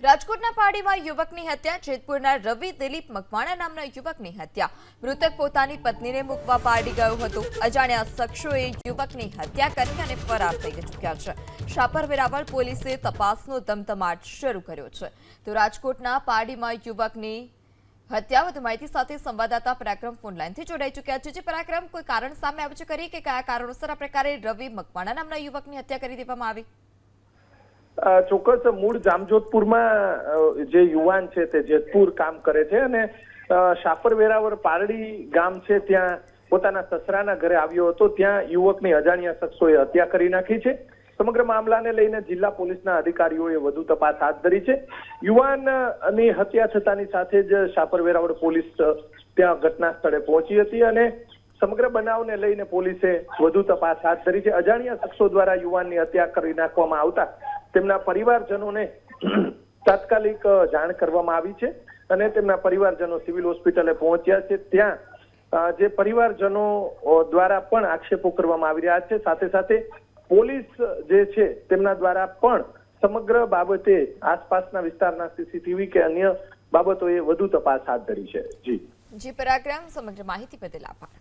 રાજકોટના પાડીમાં યુવકની હત્યા. જેતપુરના રવિ દિલીપ મકવાણા નામના યુવકની હત્યા. મૃતક પોતાની પત્નીને મૂકવા પાડી ગયો હતો. અજાણ્યા શખ્સોએ યુવકની હત્યા કરી અને ફરાર થઈ ચૂક્યા છે. શાપર વેરાવળ પોલીસે તપાસનો ધમધમાટ શરૂ કર્યો છે. તો રાજકોટના પાડીમાં યુવકની હત્યા. વધુ માહિતી સાથે સંવાદદાતા પરાક્રમ ફોન લાઈનથી જોડાઈ ચૂક્યા છે. જે પરાક્રમ, કોઈ કારણ સામે આવ્યું છે ખરી કે કયા કારણોસર આ પ્રકારે રવિ મકવાણા નામના યુવકની હત્યા કરી દેવામાં આવી? ચોક્કસ મૂળ જામજોધપુરમાં જે યુવાન છે તે જેતપુર કામ કરે છે અને શાપર વેરાવળ પારડી ગામ છે ત્યાં પોતાના સસરાના ઘરે આવ્યો હતો. ત્યાં યુવકની અજાણ્યા શખ્સોએ હત્યા કરી નાખી છે. સમગ્ર મામલાને લઈને જિલ્લા પોલીસના અધિકારીઓએ વધુ તપાસ હાથ ધરી છે. યુવાનની હત્યા થતાની સાથે જ શાપર વેરાવળ પોલીસ ત્યાં ઘટના સ્થળે પહોંચી હતી અને સમગ્ર બનાવને લઈને પોલીસે વધુ તપાસ હાથ ધરી છે. અજાણ્યા શખ્સો દ્વારા યુવાનની હત્યા કરી નાખવામાં આવતા તેમના પરિવારજનોને તાત્કાલિક જાણ કરવામાં આવી છે અને તેમના પરિવારજનો સિવિલ હોસ્પિટલે પહોંચ્યા છે. ત્યાં જે પરિવારજનો દ્વારા પણ આક્ષેપો કરવામાં આવી રહ્યા છે. સાથે સાથે પોલીસ જે છે તેમના દ્વારા પણ સમગ્ર બાબતે આસપાસના વિસ્તારના સીસીટીવી કે અન્ય બાબતોએ વધુ તપાસ હાથ ધરી છે. જી પરાક્રમ, સમગ્ર માહિતી બદલ આભાર.